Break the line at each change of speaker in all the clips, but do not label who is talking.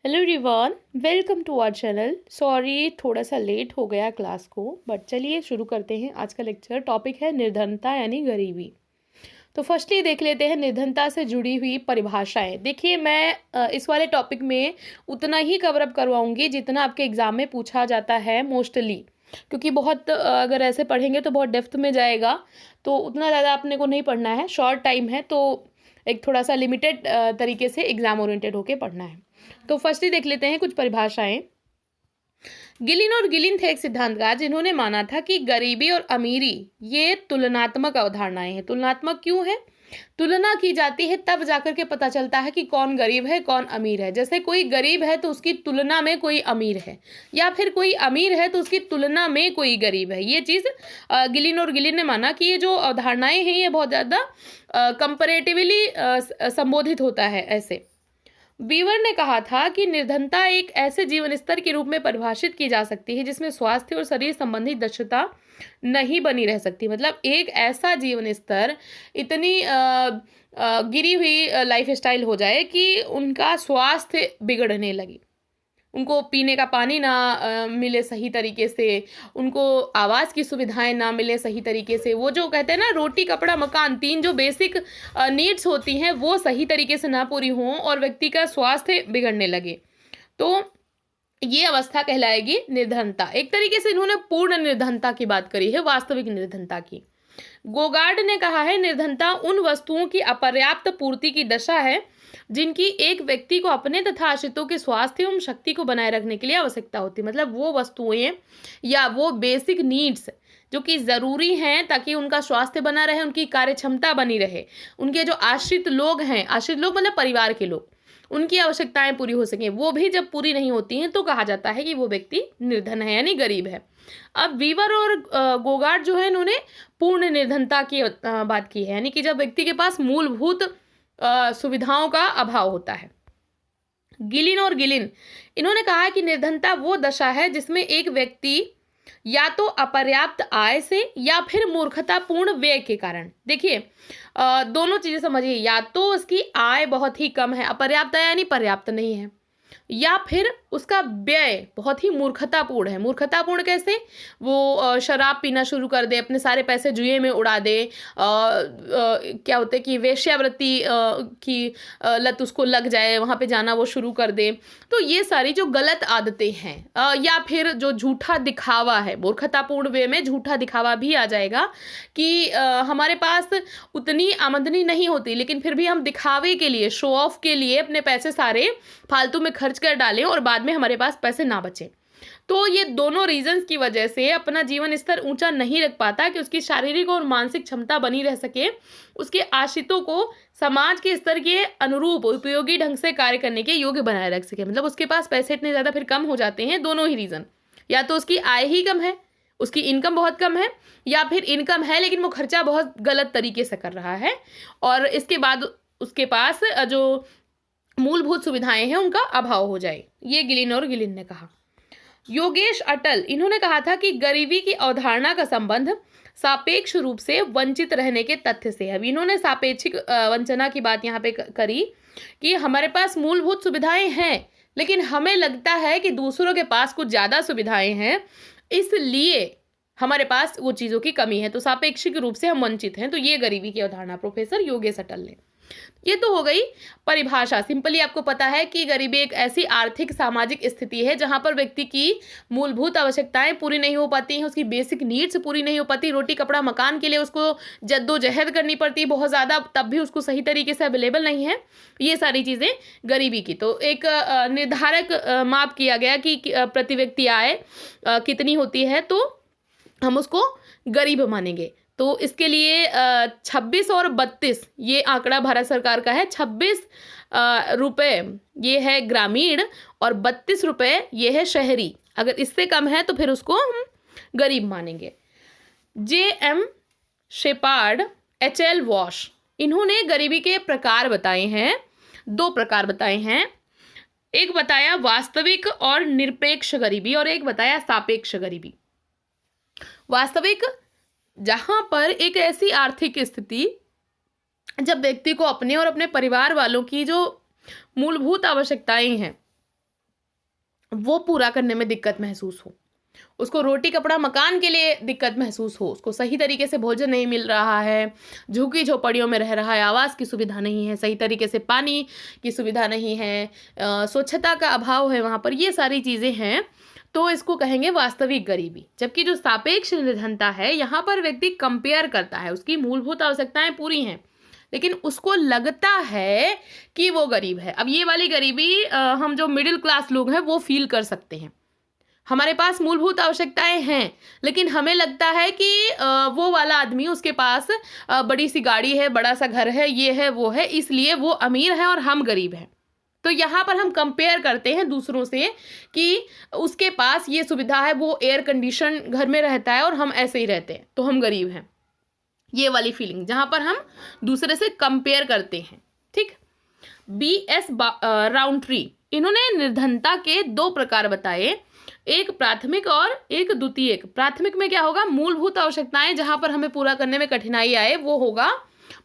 Hello everyone, welcome to our channel. Sorry थोड़ा सा late हो गया क्लास को, बट चलिए शुरू करते हैं। आज का लेक्चर टॉपिक है निर्धनता यानी गरीबी। तो फर्स्टली देख लेते हैं निर्धनता से जुड़ी हुई परिभाषाएं। देखिए, मैं इस वाले टॉपिक में उतना ही कवर अप करवाऊंगी जितना आपके एग्जाम में पूछा जाता है मोस्टली, क्योंकि बहुत अगर ऐसे पढ़ेंगे तो बहुत डेप्थ में जाएगा, तो उतना ज़्यादा अपने को नहीं पढ़ना है। शॉर्ट टाइम है तो एक थोड़ा सा लिमिटेड तरीके से एग्जाम ओरिएंटेड होके पढ़ना है। तो फर्स्टली देख लेते हैं कुछ परिभाषाएं। गिलिन और गिलिन थे एक सिद्धांतकार जिन्होंने माना था कि गरीबी और अमीरी ये तुलनात्मक अवधारणाएं हैं। तुलनात्मक क्यों है? तुलना की जाती है तब जाकर के पता चलता है कि कौन गरीब है कौन अमीर है। जैसे कोई गरीब है तो उसकी तुलना में कोई अमीर है, या फिर कोई अमीर है तो उसकी तुलना में कोई गरीब है। ये चीज़ गिलिन और गिलिन ने माना कि ये जो अवधारणाएं हैं ये बहुत ज़्यादा कंपैरेटिवली संबोधित होता है ऐसे। बीवर ने कहा था कि निर्धनता एक ऐसे जीवन स्तर के रूप में परिभाषित की जा सकती है जिसमें स्वास्थ्य और शरीर संबंधी दक्षता नहीं बनी रह सकती। मतलब एक ऐसा जीवन स्तर, इतनी गिरी हुई लाइफ स्टाइल हो जाए कि उनका स्वास्थ्य बिगड़ने लगे, उनको पीने का पानी ना मिले सही तरीके से, उनको आवाज़ की सुविधाएं ना मिले सही तरीके से। वो जो कहते हैं ना, रोटी कपड़ा मकान, तीन जो बेसिक नीड्स होती हैं वो सही तरीके से ना पूरी हों और व्यक्ति का स्वास्थ्य बिगड़ने लगे, तो ये अवस्था कहलाएगी निर्धनता। एक तरीके से इन्होंने पूर्ण निर्धनता की बात करी है, वास्तविक निर्धनता की। गोगार्ड ने कहा है निर्धनता उन वस्तुओं की अपर्याप्त पूर्ति की दशा है जिनकी एक व्यक्ति को अपने तथा आश्रितों के स्वास्थ्य एवं शक्ति को बनाए रखने के लिए आवश्यकता होती है। मतलब वो वस्तुएं या वो बेसिक नीड्स जो कि ज़रूरी हैं ताकि उनका स्वास्थ्य बना रहे, उनकी कार्य क्षमता बनी रहे, उनके जो आश्रित लोग हैं, आश्रित लोग मतलब परिवार के लोग, उनकी आवश्यकताएं पूरी हो सकें, वो भी जब पूरी नहीं होती हैं तो कहा जाता है कि वो व्यक्ति निर्धन है यानी गरीब है। अब वीवर और गोगार्ड जो है इन्होंने पूर्ण निर्धनता की बात की है, यानी कि जब व्यक्ति के पास मूलभूत सुविधाओं का अभाव होता है। गिलिन और गिलिन इन्होंने कहा कि निर्धनता वो दशा है जिसमें एक व्यक्ति या तो अपर्याप्त आय से या फिर मूर्खतापूर्ण व्यय के कारण, देखिए दोनों चीजें समझिए, या तो उसकी आय बहुत ही कम है, अपर्याप्त आय यानी पर्याप्त नहीं है, या फिर उसका व्यय बहुत ही मूर्खतापूर्ण है। मूर्खतापूर्ण कैसे? वो शराब पीना शुरू कर दे, अपने सारे पैसे जुए में उड़ा दे, क्या होता है कि वेश्यावृत्ति की लत उसको लग जाए, वहाँ पे जाना वो शुरू कर दे। तो ये सारी जो गलत आदतें हैं, या फिर जो झूठा दिखावा है, मूर्खतापूर्ण वे में झूठा दिखावा भी आ जाएगा कि हमारे पास उतनी आमदनी नहीं होती लेकिन फिर भी हम दिखावे के लिए, शो ऑफ के लिए अपने पैसे सारे फालतू में खर्च कर डालें और बाद में हमारे पास पैसे ना बचे। तो ये दोनों रीजंस की वजह से अपना जीवन स्तर ऊंचा नहीं रख पाता कि उसकी शारीरिक और मानसिक क्षमता बनी रह सके, उसके आश्रितों को समाज के स्तर के अनुरूप उपयोगी ढंग से कार्य करने के योग्य बनाए रख सके। मतलब उसके पास पैसे इतने ज़्यादा फिर कम हो जाते हैं, दोनों ही रीज़न, या तो उसकी आय ही कम है, उसकी इनकम बहुत कम है, या फिर इनकम है लेकिन वो खर्चा बहुत गलत तरीके से कर रहा है, और इसके बाद उसके पास जो मूलभूत सुविधाएं हैं उनका अभाव हो जाए। ये गिलिन और गिलिन ने कहा। योगेश अटल इन्होंने कहा था कि गरीबी की अवधारणा का संबंध सापेक्ष रूप से वंचित रहने के तथ्य से है। अब इन्होंने सापेक्षिक वंचना की बात यहाँ पे करी कि हमारे पास मूलभूत सुविधाएं हैं लेकिन हमें लगता है कि दूसरों के पास कुछ ज़्यादा सुविधाएं हैं, इसलिए हमारे पास वो चीज़ों की कमी है, तो सापेक्षिक रूप से हम वंचित हैं। तो ये गरीबी की अवधारणा प्रोफेसर योगेश अटल ने। ये तो हो गई परिभाषा। सिंपली आपको पता है कि गरीबी एक ऐसी आर्थिक सामाजिक स्थिति है जहां पर व्यक्ति की मूलभूत आवश्यकताएं पूरी नहीं हो पाती हैं, उसकी बेसिक नीड्स पूरी नहीं हो पाती, रोटी कपड़ा मकान के लिए उसको जद्दोजहद करनी पड़ती है बहुत ज़्यादा, तब भी उसको सही तरीके से अवेलेबल नहीं है। ये सारी चीज़ें गरीबी की। तो एक निर्धारक माप किया गया कि प्रति व्यक्ति आय कितनी होती है तो हम उसको गरीब मानेंगे। तो इसके लिए 26 और 32 ये आंकड़ा भारत सरकार का है। 26 रुपये ये है ग्रामीण और 32 रुपये ये है शहरी। अगर इससे कम है तो फिर उसको हम गरीब मानेंगे। J.M. Shepherd, H.L. वॉश इन्होंने गरीबी के प्रकार बताए हैं, 2 प्रकार बताए हैं। एक बताया वास्तविक और निरपेक्ष गरीबी और एक बताया सापेक्ष गरीबी। वास्तविक, जहां पर एक ऐसी आर्थिक स्थिति जब व्यक्ति को अपने और अपने परिवार वालों की जो मूलभूत आवश्यकताएं हैं वो पूरा करने में दिक्कत महसूस हो, उसको रोटी कपड़ा मकान के लिए दिक्कत महसूस हो, उसको सही तरीके से भोजन नहीं मिल रहा है, झुग्गी झोपड़ियों में रह रहा है, आवास की सुविधा नहीं है, सही तरीके से पानी की सुविधा नहीं है, स्वच्छता का अभाव है वहाँ पर, ये सारी चीज़ें हैं, तो इसको कहेंगे वास्तविक गरीबी। जबकि जो सापेक्ष निर्धनता है, यहाँ पर व्यक्ति कंपेयर करता है, उसकी मूलभूत आवश्यकताएं पूरी हैं, लेकिन उसको लगता है कि वो गरीब है। अब ये वाली गरीबी हम जो मिडिल क्लास लोग हैं वो फील कर सकते हैं। हमारे पास मूलभूत आवश्यकताएं हैं, लेकिन हमें लगता है कि वो वाला आदमी, उसके पास बड़ी सी गाड़ी है, बड़ा सा घर है, ये है वो है, इसलिए वो अमीर है और हम गरीब हैं। तो यहाँ पर हम कंपेयर करते हैं दूसरों से कि उसके पास ये सुविधा है, वो एयर कंडीशन घर में रहता है और हम ऐसे ही रहते हैं, तो हम गरीब हैं। ये वाली फीलिंग जहाँ पर हम दूसरे से कंपेयर करते हैं। ठीक। BS राउंट्री, इन्होंने निर्धनता के 2 प्रकार बताए, एक प्राथमिक और एक द्वितीयक। प्राथमिक में क्या होगा, मूलभूत आवश्यकताएं जहां पर हमें पूरा करने में कठिनाई आए वो होगा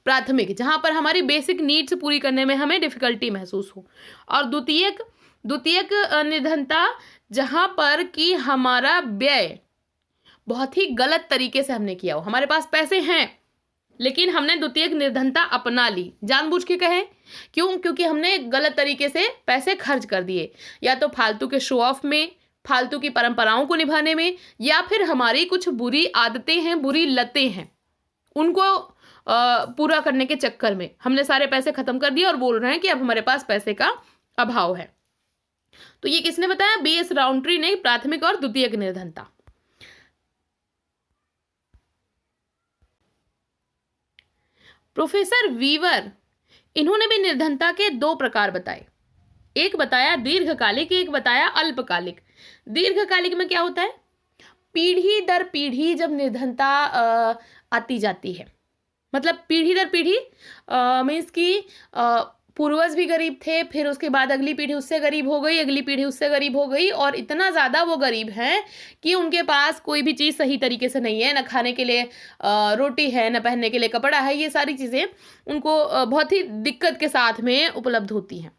प्राथमिक, जहां पर हमारी बेसिक नीड्स पूरी करने में हमें डिफिकल्टी महसूस हो। और द्वितीयक निर्धनता जहां पर कि हमारा व्यय बहुत ही गलत तरीके से हमने किया हो, हमारे पास पैसे हैं लेकिन हमने द्वितीयक निर्धनता अपना ली, जानबूझ के कहें, क्यों? क्योंकि हमने गलत तरीके से पैसे खर्च कर दिए, या तो फालतू के शो ऑफ में, फालतू की परंपराओं को निभाने में, या फिर हमारी कुछ बुरी आदतें हैं, बुरी लतें हैं, उनको पूरा करने के चक्कर में हमने सारे पैसे खत्म कर दिए और बोल रहे हैं कि अब हमारे पास पैसे का अभाव है। तो ये किसने बताया? BS राउंट्री ने, प्राथमिक और द्वितीयक निर्धनता। प्रोफेसर वीवर, इन्होंने भी निर्धनता के 2 प्रकार बताए, एक बताया दीर्घकालिक, एक बताया अल्पकालिक। दीर्घकालिक में क्या होता है, पीढ़ी दर पीढ़ी जब निर्धनता आती जाती है, मतलब पीढ़ी दर पीढ़ी मीन्स कि पूर्वज भी गरीब थे, फिर उसके बाद अगली पीढ़ी उससे गरीब हो गई, अगली पीढ़ी उससे गरीब हो गई, और इतना ज़्यादा वो गरीब हैं कि उनके पास कोई भी चीज़ सही तरीके से नहीं है, न खाने के लिए रोटी है, न पहनने के लिए कपड़ा है, ये सारी चीज़ें उनको बहुत ही दिक्कत के साथ में उपलब्ध होती हैं।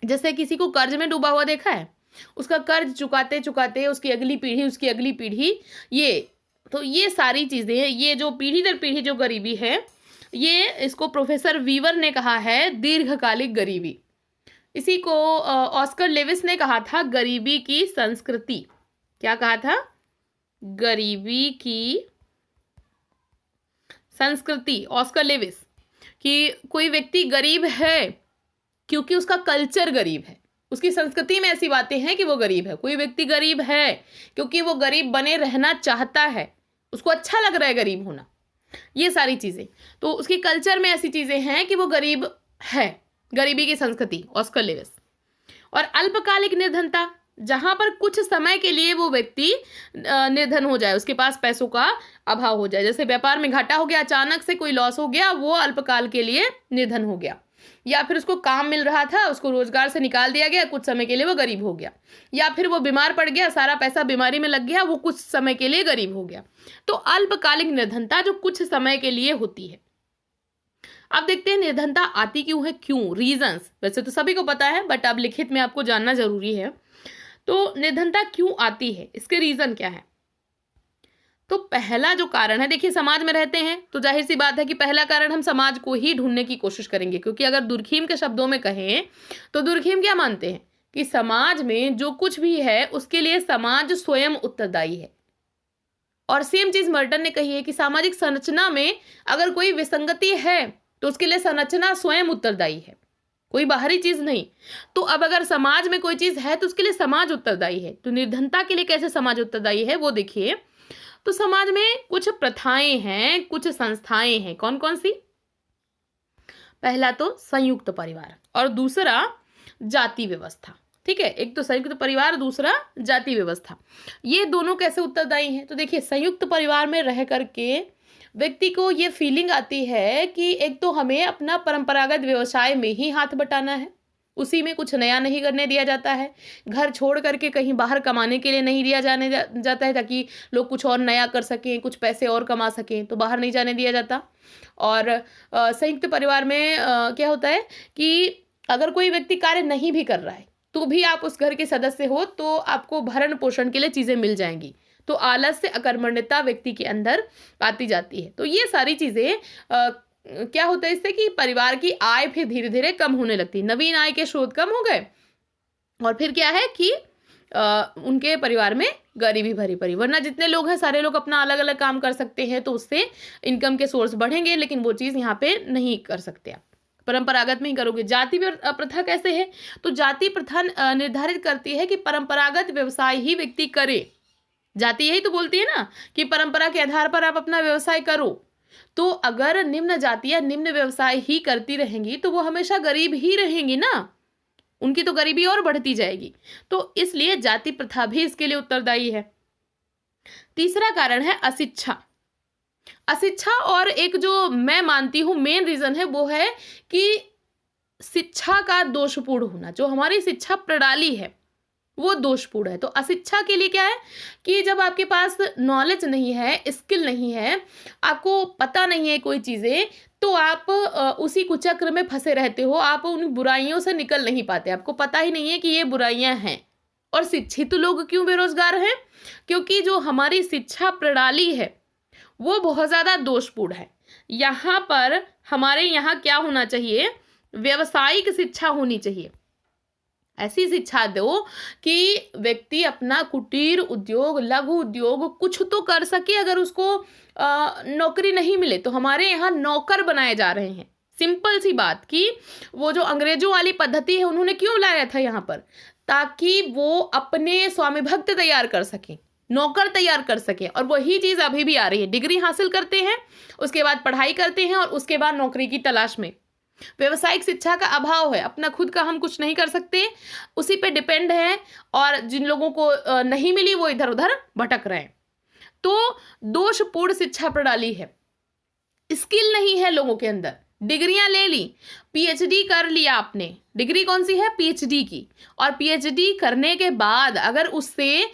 जैसे किसी को कर्ज में डूबा हुआ देखा है, उसका कर्ज चुकाते चुकाते उसकी अगली पीढ़ी, उसकी अगली पीढ़ी, ये सारी चीज़ें, ये जो पीढ़ी दर पीढ़ी जो गरीबी है, ये इसको प्रोफेसर वीवर ने कहा है दीर्घकालिक गरीबी। इसी को ऑस्कर लेविस ने कहा था गरीबी की संस्कृति। क्या कहा था? गरीबी की संस्कृति, ऑस्कर लेविस, कि कोई व्यक्ति गरीब है क्योंकि उसका कल्चर गरीब है, उसकी संस्कृति में ऐसी बातें हैं कि वो गरीब है। कोई व्यक्ति गरीब है क्योंकि वो गरीब बने रहना चाहता है, उसको अच्छा लग रहा है गरीब होना, ये सारी चीज़ें, तो उसकी कल्चर में ऐसी चीज़ें हैं कि वो गरीब है, गरीबी की संस्कृति, ऑस्कर लेविस। और अल्पकालिक निर्धनता, जहाँ पर कुछ समय के लिए वो व्यक्ति निर्धन हो जाए, उसके पास पैसों का अभाव हो जाए, जैसे व्यापार में घाटा हो गया, अचानक से कोई लॉस हो गया, वो अल्पकाल के लिए निर्धन हो गया, या फिर उसको काम मिल रहा था, उसको रोजगार से निकाल दिया गया, कुछ समय के लिए वो गरीब हो गया, या फिर वो बीमार पड़ गया, सारा पैसा बीमारी में लग गया, वो कुछ समय के लिए गरीब हो गया। तो अल्पकालिक निर्धनता जो कुछ समय के लिए होती है। अब देखते हैं निर्धनता आती क्यों है, क्यों, रीजंस वैसे तो सभी को पता है, बट अब लिखित में आपको जानना जरूरी है। तो निर्धनता क्यों आती है, इसके रीजन क्या है? तो पहला जो कारण है, देखिए समाज में रहते हैं तो जाहिर सी बात है कि पहला कारण हम समाज को ही ढूंढने की कोशिश करेंगे, क्योंकि अगर दुर्खीम के शब्दों में कहें तो दुर्खीम क्या मानते हैं कि समाज में जो कुछ भी है उसके लिए समाज स्वयं उत्तरदायी है। और सेम चीज मर्टन ने कही है कि सामाजिक संरचना में अगर कोई विसंगति है तो उसके लिए संरचना स्वयं उत्तरदायी है, कोई बाहरी चीज नहीं। तो अब अगर समाज में कोई चीज है तो उसके लिए समाज उत्तरदायी है। तो निर्धनता के लिए कैसे समाज उत्तरदायी है वो देखिए। तो समाज में कुछ प्रथाएं हैं, कुछ संस्थाएं हैं, कौन कौन सी? पहला तो संयुक्त परिवार और दूसरा जाति व्यवस्था। ठीक है, एक तो संयुक्त परिवार, दूसरा जाति व्यवस्था। ये दोनों कैसे उत्तरदायी हैं? तो देखिए संयुक्त परिवार में रह करके व्यक्ति को ये फीलिंग आती है कि एक तो हमें अपना परंपरागत व्यवसाय में ही हाथ बटाना है, उसी में कुछ नया नहीं करने दिया जाता है, घर छोड़ करके कहीं बाहर कमाने के लिए नहीं दिया जाता है ताकि लोग कुछ और नया कर सकें, कुछ पैसे और कमा सकें, तो बाहर नहीं जाने दिया जाता। और संयुक्त परिवार में क्या होता है कि अगर कोई व्यक्ति कार्य नहीं भी कर रहा है तो भी आप उस घर के सदस्य हो तो आपको भरण पोषण के लिए चीज़ें मिल जाएंगी। तो आलस्य अकर्मण्यता व्यक्ति के अंदर आती जाती है। तो ये सारी चीज़ें क्या होता है इससे कि परिवार की आय फिर धीरे धीरे कम होने लगती है, नवीन आय के स्रोत कम हो गए और फिर क्या है कि उनके परिवार में गरीबी भरी पड़ी। वरना जितने लोग हैं सारे लोग अपना अलग अलग काम कर सकते हैं तो उससे इनकम के सोर्स बढ़ेंगे, लेकिन वो चीज़ यहाँ पे नहीं कर सकते आप, परंपरागत में ही करोगे। जाति प्रथा कैसे है? तो जाति प्रथा निर्धारित करती है कि परंपरागत व्यवसाय ही व्यक्ति करे। जाति यही तो बोलती है ना कि परंपरा के आधार पर आप अपना व्यवसाय करो। तो अगर निम्न जातियां निम्न व्यवसाय ही करती रहेंगी तो वो हमेशा गरीब ही रहेंगी ना, उनकी तो गरीबी और बढ़ती जाएगी। तो इसलिए जाति प्रथा भी इसके लिए उत्तरदायी है। तीसरा कारण है अशिक्षा। अशिक्षा और एक जो मैं मानती हूं मेन रीजन है वो है कि शिक्षा का दोषपूर्ण होना। जो हमारी शिक्षा प्रणाली है वो दोषपूर्ण है। तो अशिक्षा के लिए क्या है कि जब आपके पास नॉलेज नहीं है, स्किल नहीं है, आपको पता नहीं है कोई चीज़ें, तो आप उसी कुचक्र में फंसे रहते हो, आप उन बुराइयों से निकल नहीं पाते, आपको पता ही नहीं है कि ये बुराइयां हैं। और शिक्षित लोग क्यों बेरोजगार हैं? क्योंकि जो हमारी शिक्षा प्रणाली है वो बहुत ज़्यादा दोषपूर्ण है। यहाँ पर हमारे यहाँ क्या होना चाहिए? व्यावसायिक शिक्षा होनी चाहिए। ऐसी शिक्षा दो कि व्यक्ति अपना कुटीर उद्योग, लघु उद्योग कुछ तो कर सके। अगर उसको नौकरी नहीं मिले तो हमारे यहाँ नौकर बनाए जा रहे हैं। सिंपल सी बात कि वो जो अंग्रेजों वाली पद्धति है उन्होंने क्यों लाया था यहाँ पर? ताकि वो अपने स्वामी भक्त तैयार कर सकें, नौकर तैयार कर सकें। और वही चीज़ अभी भी आ रही है। डिग्री हासिल करते हैं, उसके बाद पढ़ाई करते हैं और उसके बाद नौकरी की तलाश में। व्यवसायिक शिक्षा का अभाव है, अपना खुद का हम कुछ नहीं कर सकते, उसी पे डिपेंड है। और जिन लोगों को नहीं मिली वो इधर उधर भटक रहे हैं। तो दोषपूर्ण शिक्षा प्रणाली है, स्किल नहीं है लोगों के अंदर। डिग्रियां ले ली, पीएचडी कर लिया आपने, डिग्री कौन सी है? पीएचडी की। और पीएचडी करने के बाद अगर उससे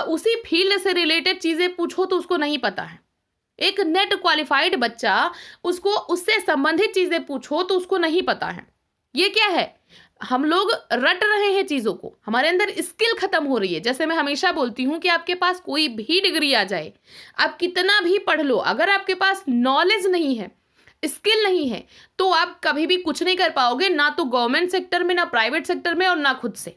उसी फील्ड से रिलेटेड चीजें पूछो तो उसको नहीं पता है। एक नेट क्वालिफाइड बच्चा, उसको उससे संबंधित चीजें पूछो तो उसको नहीं पता है। ये क्या है? हम लोग रट रहे हैं चीजों को, हमारे अंदर स्किल खत्म हो रही है। जैसे मैं हमेशा बोलती हूँ कि आपके पास कोई भी डिग्री आ जाए, आप कितना भी पढ़ लो, अगर आपके पास नॉलेज नहीं है, स्किल नहीं है, तो आप कभी भी कुछ नहीं कर पाओगे। ना तो गवर्नमेंट सेक्टर में, ना प्राइवेट सेक्टर में, और ना खुद से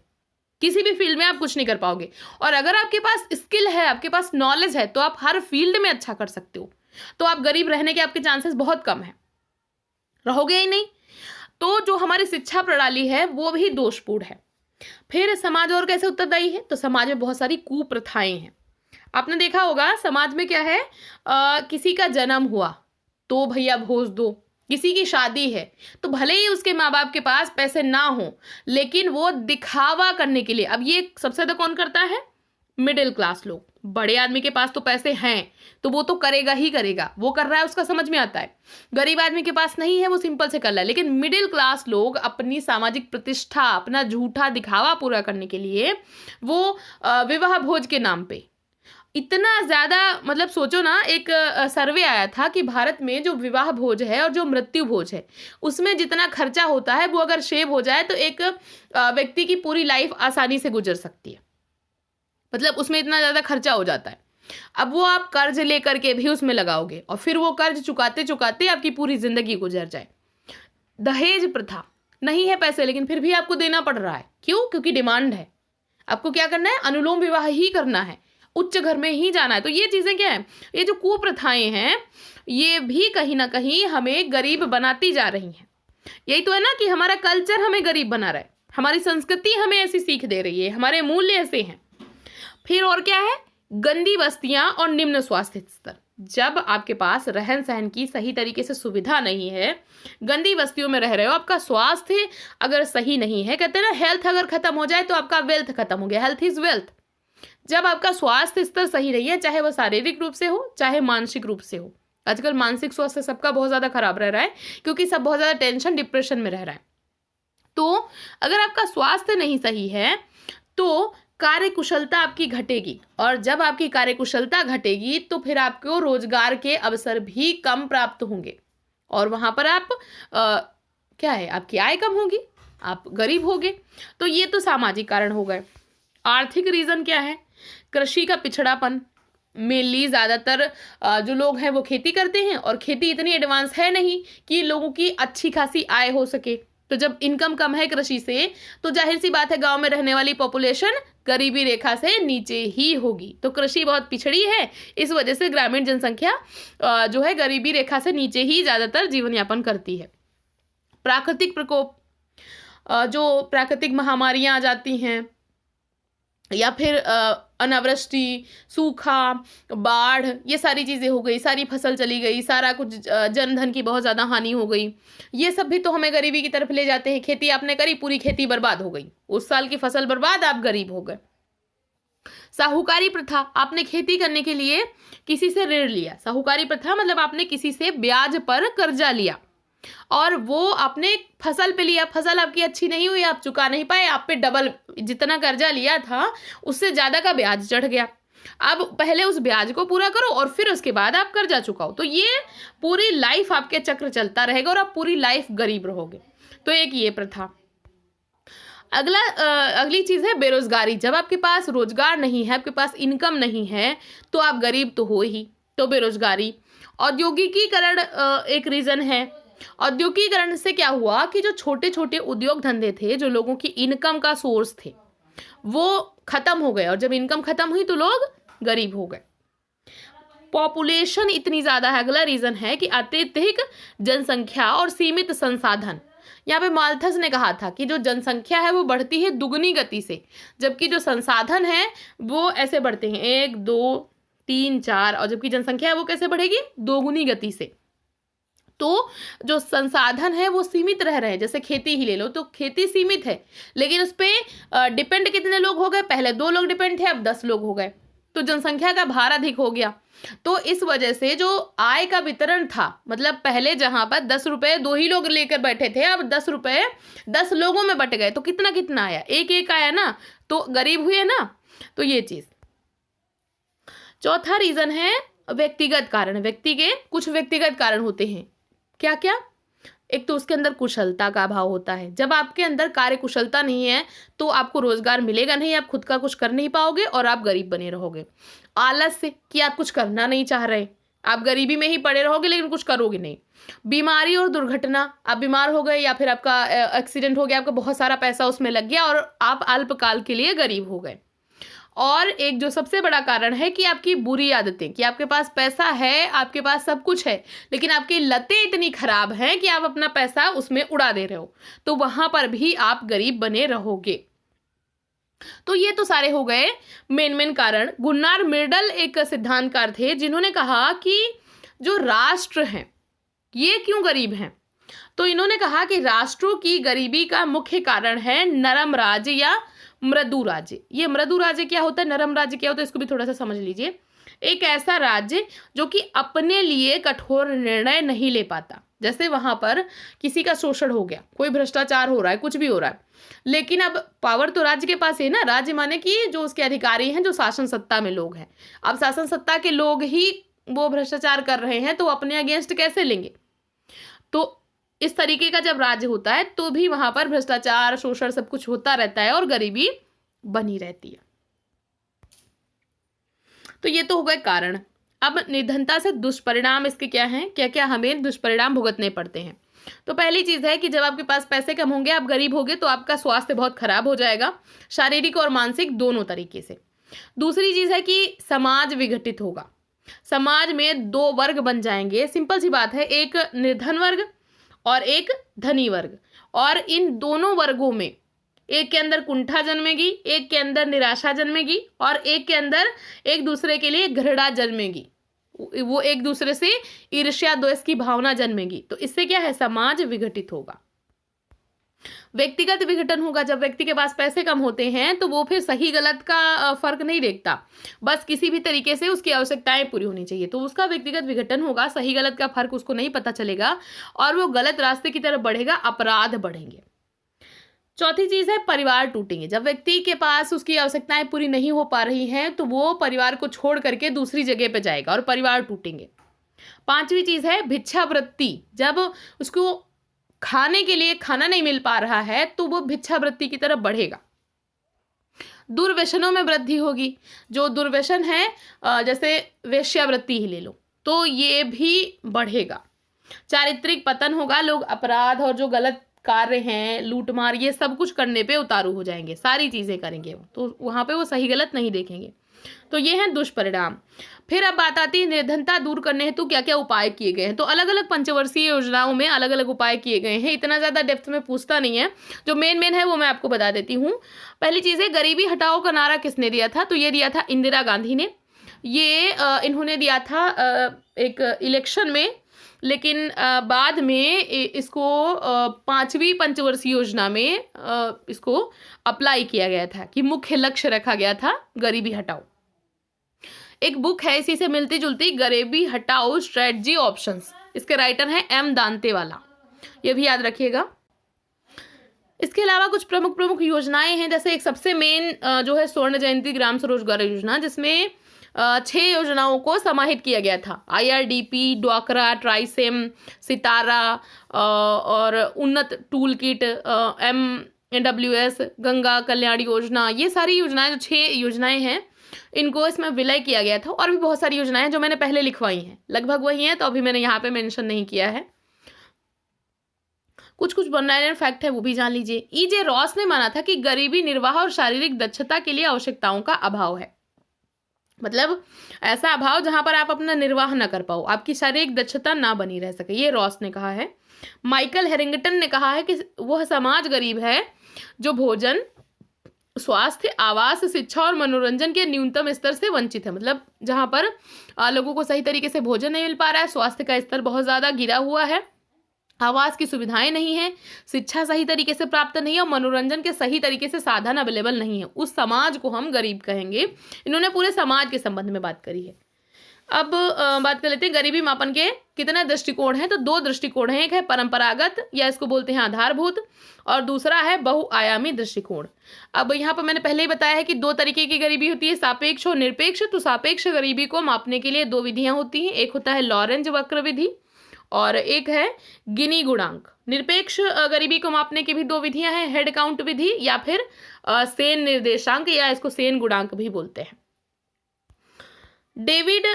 किसी भी फील्ड में आप कुछ नहीं कर पाओगे। और अगर आपके पास स्किल है, आपके पास नॉलेज है, तो आप हर फील्ड में अच्छा कर सकते हो। तो आप गरीब रहने के आपके चांसेस बहुत कम है, रहोगे ही नहीं। तो जो हमारी शिक्षा प्रणाली है वो भी दोषपूर्ण है। फिर समाज और कैसे उत्तरदायी है? तो समाज में बहुत सारी कुप्रथाएं हैं। आपने देखा होगा समाज में क्या है, किसी का जन्म हुआ तो भैया भोज दो, किसी की शादी है तो भले ही उसके माँ बाप के पास पैसे ना हो, लेकिन वो दिखावा करने के लिए, अब ये सबसे ज्यादा कौन करता है? मिडिल क्लास लोग। बड़े आदमी के पास तो पैसे हैं तो वो तो करेगा ही करेगा, वो कर रहा है उसका समझ में आता है। गरीब आदमी के पास नहीं है, वो सिंपल से कर रहा है। लेकिन मिडिल क्लास लोग अपनी सामाजिक प्रतिष्ठा, अपना झूठा दिखावा पूरा करने के लिए वो विवाह भोज के नाम पे इतना ज्यादा, मतलब सोचो ना, एक सर्वे आया था कि भारत में जो विवाह भोज है और जो मृत्यु भोज है उसमें जितना खर्चा होता है वो अगर शेव हो जाए तो एक व्यक्ति की पूरी लाइफ आसानी से गुजर सकती है। मतलब उसमें इतना ज़्यादा खर्चा हो जाता है। अब वो आप कर्ज लेकर के भी उसमें लगाओगे और फिर वो कर्ज चुकाते चुकाते आपकी पूरी जिंदगी गुजर जाए। दहेज प्रथा, नहीं है पैसे लेकिन फिर भी आपको देना पड़ रहा है। क्यों? क्योंकि डिमांड है। आपको क्या करना है? अनुलोम विवाह ही करना है, उच्च घर में ही जाना है। तो ये चीज़ें क्या है? ये जो कुप्रथाएं हैं ये भी कहीं ना कहीं हमें गरीब बनाती जा रही हैं। यही तो है ना कि हमारा कल्चर हमें गरीब बना रहा है, हमारी संस्कृति हमें ऐसी सीख दे रही है, हमारे मूल्य ऐसे हैं। फिर और क्या है? गंदी बस्तियां और निम्न स्वास्थ्य स्तर। जब आपके पास रहन सहन की सही तरीके से सुविधा नहीं है, गंदी बस्तियों में रह रहे हो, आपका स्वास्थ्य अगर सही नहीं है, कहते हैं ना हेल्थ अगर खत्म हो जाए तो आपका वेल्थ खत्म हो गया, हेल्थ इज वेल्थ। जब आपका स्वास्थ्य स्तर सही नहीं है, चाहे वह शारीरिक रूप से हो चाहे मानसिक रूप से हो, आजकल मानसिक स्वास्थ्य सबका बहुत ज्यादा खराब रह रहा है क्योंकि सब बहुत ज्यादा टेंशन डिप्रेशन में रह रहा है। तो अगर आपका स्वास्थ्य नहीं सही है तो कार्य कुशलता आपकी घटेगी, और जब आपकी कार्य कुशलता घटेगी तो फिर आपको रोजगार के अवसर भी कम प्राप्त होंगे और वहां पर आप क्या है, आपकी आय कम होगी। आप गरीब होगे। तो ये तो सामाजिक कारण हो गए। आर्थिक रीज़न क्या है? कृषि का पिछड़ापन। मेनली ज़्यादातर जो लोग हैं वो खेती करते हैं और खेती इतनी एडवांस है नहीं कि लोगों की अच्छी खासी आय हो सके। तो जब इनकम कम है कृषि से, तो जाहिर सी बात है गांव में रहने वाली पॉपुलेशन गरीबी रेखा से नीचे ही होगी। तो कृषि बहुत पिछड़ी है, इस वजह से ग्रामीण जनसंख्या जो है गरीबी रेखा से नीचे ही ज़्यादातर जीवन यापन करती है। प्राकृतिक प्रकोप, जो प्राकृतिक महामारियां आ जाती हैं या फिर अनावृष्टि, सूखा, बाढ़, ये सारी चीज़ें हो गई, सारी फसल चली गई, सारा कुछ जनधन की बहुत ज़्यादा हानि हो गई। ये सब भी तो हमें गरीबी की तरफ ले जाते हैं। खेती आपने करी, पूरी खेती बर्बाद हो गई, उस साल की फसल बर्बाद, आप गरीब हो गए। साहूकारी प्रथा, आपने खेती करने के लिए किसी से ऋण लिया। साहूकारी प्रथा मतलब आपने किसी से ब्याज पर कर्जा लिया और वो आपने फसल पे लिया, फसल आपकी अच्छी नहीं हुई, आप चुका नहीं पाए, आप पे डबल जितना कर्जा लिया था उससे ज़्यादा का ब्याज चढ़ गया। अब पहले उस ब्याज को पूरा करो और फिर उसके बाद आप कर्जा चुकाओ। तो ये पूरी लाइफ आपके चक्र चलता रहेगा और आप पूरी लाइफ गरीब रहोगे। तो एक ये प्रथा। अगली चीज़ है बेरोजगारी। जब आपके पास रोजगार नहीं है, आपके पास इनकम नहीं है, तो आप गरीब तो हो ही। तो बेरोजगारी। औद्योगिकीकरण एक रीज़न है। औद्योगिकीकरण से क्या हुआ कि जो छोटे छोटे उद्योग धंधे थे, जो लोगों की इनकम का सोर्स थे, वो खत्म हो गए और जब इनकम खत्म हुई तो लोग गरीब हो गए। पॉपुलेशन इतनी ज़्यादा है, अगला रीज़न है कि अत्यधिक जनसंख्या और सीमित संसाधन। यहाँ पे माल्थस ने कहा था कि जो जनसंख्या है वो बढ़ती है दुगनी गति से, जबकि जो संसाधन है वो ऐसे बढ़ते हैं 1 2 3 4, और जबकि जनसंख्या है वो कैसे बढ़ेगी? दोगुनी गति से। तो जो संसाधन है वो सीमित रह रहे हैं। जैसे खेती ही ले लो, तो खेती सीमित है, लेकिन उस पर डिपेंड कितने लोग हो गए? पहले 2 लोग डिपेंड थे, अब 10 लोग हो गए, तो जनसंख्या का भार अधिक हो गया। तो इस वजह से जो आय का वितरण था, मतलब पहले जहां पर 10 रुपए 2 ही लोग लेकर बैठे थे, अब 10 रुपए 10 लोगों में बट गए, तो कितना कितना आया? एक एक आया ना, तो गरीब हुए ना। तो ये चीज। चौथा रीजन है व्यक्तिगत कारण। व्यक्ति के कुछ व्यक्तिगत कारण होते हैं। क्या क्या? एक तो उसके अंदर कुशलता का अभाव होता है। जब आपके अंदर कार्य कुशलता नहीं है तो आपको रोजगार मिलेगा नहीं, आप खुद का कुछ कर नहीं पाओगे और आप गरीब बने रहोगे। आलस्य, कि आप कुछ करना नहीं चाह रहे, आप गरीबी में ही पड़े रहोगे लेकिन कुछ करोगे नहीं। बीमारी और दुर्घटना, आप बीमार हो गए या फिर आपका एक्सीडेंट हो गया, आपका बहुत सारा पैसा उसमें लग गया और आप अल्पकाल के लिए गरीब हो गए। और एक जो सबसे बड़ा कारण है कि आपकी बुरी आदतें, कि आपके पास पैसा है, आपके पास सब कुछ है, लेकिन आपकी लतें इतनी खराब हैं कि आप अपना पैसा उसमें उड़ा दे रहे हो, तो वहां पर भी आप गरीब बने रहोगे। तो ये तो सारे हो गए मेन कारण। गुन्नार मिर्डल एक सिद्धांतकार थे जिन्होंने कहा कि जो राष्ट्र हैं ये क्यों गरीब हैं। तो इन्होंने कहा कि राष्ट्रों की गरीबी का मुख्य कारण है नरम राज्य या मृदु राज्य। ये मृदु राज्य क्या होता है, नरम राज्य क्या होता है, इसको भी थोड़ा सा समझ लीजिए। एक ऐसा राज्य जो कि अपने लिए कठोर निर्णय नहीं ले पाता। जैसे वहां पर किसी का शोषण हो गया, कोई भ्रष्टाचार हो रहा है, कुछ भी हो रहा है, लेकिन अब पावर तो राज्य के पास है ना। राज्य माने कि जो उसके अधिकारी हैं, जो शासन सत्ता में लोग हैं। अब शासन सत्ता के लोग ही वो भ्रष्टाचार कर रहे हैं तो अपने अगेंस्ट कैसे लेंगे? तो इस तरीके का जब राज्य होता है तो भी वहां पर भ्रष्टाचार, शोषण सब कुछ होता रहता है और गरीबी बनी रहती है। तो ये तो हो गए कारण। अब निर्धनता से दुष्परिणाम इसके क्या हैं, क्या क्या हमें दुष्परिणाम भुगतने पड़ते हैं। तो पहली चीज है कि जब आपके पास पैसे कम होंगे, आप गरीब होगे, तो आपका स्वास्थ्य बहुत खराब हो जाएगा, शारीरिक और मानसिक दोनों तरीके से। दूसरी चीज है कि समाज विघटित होगा। समाज में 2 वर्ग बन जाएंगे। सिंपल सी बात है, एक निर्धन वर्ग और एक धनी वर्ग, और इन दोनों वर्गों में एक के अंदर कुंठा जन्मेगी, एक के अंदर निराशा जन्मेगी और एक के अंदर एक दूसरे के लिए घृणा जन्मेगी। वो एक दूसरे से ईर्ष्या द्वेष की भावना जन्मेगी। तो इससे क्या है, समाज विघटित होगा। व्यक्तिगत विघटन होगा। जब व्यक्ति के पास पैसे कम होते हैं तो वो फिर सही गलत का फर्क नहीं देखता, बस किसी भी तरीके से उसकी आवश्यकताएं पूरी होनी चाहिए, तो उसका व्यक्तिगत विघटन होगा। सही गलत का फर्क उसको नहीं पता चलेगा और वो गलत रास्ते की तरफ बढ़ेगा, अपराध बढ़ेंगे। चौथी चीज है परिवार टूटेंगे। जब व्यक्ति के पास उसकी आवश्यकताएं पूरी नहीं हो पा रही हैं तो वो परिवार को छोड़ करके दूसरी जगह पे जाएगा और परिवार टूटेंगे। पांचवी चीज है भिक्षावृत्ति। जब उसको खाने के लिए खाना नहीं मिल पा रहा है तो वो भिक्षावृत्ति की तरफ बढ़ेगा। दुर्व्यसनों में वृद्धि होगी, जो दुर्व्यसन है जैसे वेश्यावृत्ति ही ले लो तो ये भी बढ़ेगा। चारित्रिक पतन होगा, लोग अपराध और जो गलत कार्य हैं, लूटमार, ये सब कुछ करने पे उतारू हो जाएंगे, सारी चीजें करेंगे वो, तो वहां पे वो सही गलत नहीं देखेंगे। तो ये हैं दुष्परिणाम। फिर अब बात आती है निर्धनता दूर करने हेतु क्या क्या उपाय किए गए हैं। तो अलग अलग पंचवर्षीय योजनाओं में अलग अलग उपाय किए गए हैं, इतना ज़्यादा डेप्थ में पूछता नहीं है, जो मेन है वो मैं आपको बता देती हूँ। पहली चीज़ है, गरीबी हटाओ का नारा किसने दिया था? तो ये दिया था इंदिरा गांधी ने। ये इन्होंने दिया था एक इलेक्शन में, लेकिन बाद में इसको 5वीं पंचवर्षीय योजना में इसको अप्लाई किया गया था कि मुख्य लक्ष्य रखा गया था गरीबी हटाओ। एक बुक है इसी से मिलती जुलती, गरीबी हटाओ स्ट्रेटजी ऑप्शंस, इसके राइटर हैं एम दांतेवाला, ये भी याद रखिएगा। इसके अलावा कुछ प्रमुख योजनाएं हैं, जैसे एक सबसे मेन जो है स्वर्ण जयंती ग्राम स्वरोजगार योजना, जिसमें 6 योजनाओं को समाहित किया गया था। IRDP, ड्वाकरा, ट्राइसेम, सितारा और उन्नत tool kit, MNWS, Ganga Kalyan Yojana, ये सारी योजनाएं, जो 6 योजनाएं हैं, इनको इसमें विलय किया गया था। और भी बहुत सारी योजनाएं हैं जो मैंने पहले लिखवाई हैं, लगभग वही हैं, तो अभी मैंने यहाँ पे मेंशन नहीं किया है। कुछ बनना फैक्ट है वो भी जान लीजिए। E.J. रॉस ने माना था कि गरीबी निर्वाह और शारीरिक दक्षता के लिए आवश्यकताओं का अभाव है, मतलब ऐसा अभाव जहां पर आप अपना निर्वाह ना कर पाओ, आपकी शारीरिक दक्षता ना बनी रह सके, ये रॉस ने कहा है। माइकल हेरिंगटन ने कहा है कि वह समाज गरीब है जो भोजन, स्वास्थ्य, आवास, शिक्षा और मनोरंजन के न्यूनतम स्तर से वंचित है, मतलब जहां पर लोगों को सही तरीके से भोजन नहीं मिल पा रहा है, स्वास्थ्य का स्तर बहुत ज़्यादा गिरा हुआ है, आवास की सुविधाएं नहीं है, शिक्षा सही तरीके से प्राप्त नहीं है और मनोरंजन के सही तरीके से साधन अवेलेबल नहीं है, उस समाज को हम गरीब कहेंगे। इन्होंने पूरे समाज के संबंध में बात करी है। अब बात कर लेते हैं गरीबी मापन के कितने दृष्टिकोण हैं। तो 2 दृष्टिकोण हैं, एक है परंपरागत या इसको बोलते हैं आधारभूत, और दूसरा है बहुआयामी दृष्टिकोण। अब यहाँ पर मैंने पहले ही बताया है कि 2 तरीके की गरीबी होती है, सापेक्ष और निरपेक्ष। तो सापेक्ष गरीबी को मापने के लिए 2 विधियां होती हैं, एक होता है लॉरेंज वक्र विधि और एक है गिनी गुणांक। निरपेक्ष गरीबी को मापने की भी 2 विधियां हैं, हेड काउंट विधि या फिर सेन निर्देशांक, या इसको सेन गुणांक भी बोलते हैं। डेविड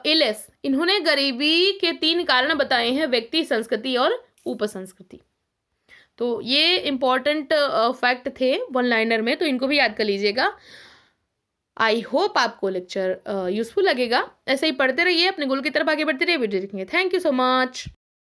एलिस, इन्होंने गरीबी के 3 कारण बताए हैं, व्यक्ति, संस्कृति और उपसंस्कृति। तो ये इंपॉर्टेंट फैक्ट थे 1 लाइनर में, तो इनको भी याद कर लीजिएगा। आई होप आपको लेक्चर यूजफुल लगेगा। ऐसे ही पढ़ते रहिए, अपने गोल की तरफ आगे बढ़ते रहिए, वीडियो देखेंगे। Thank you so much.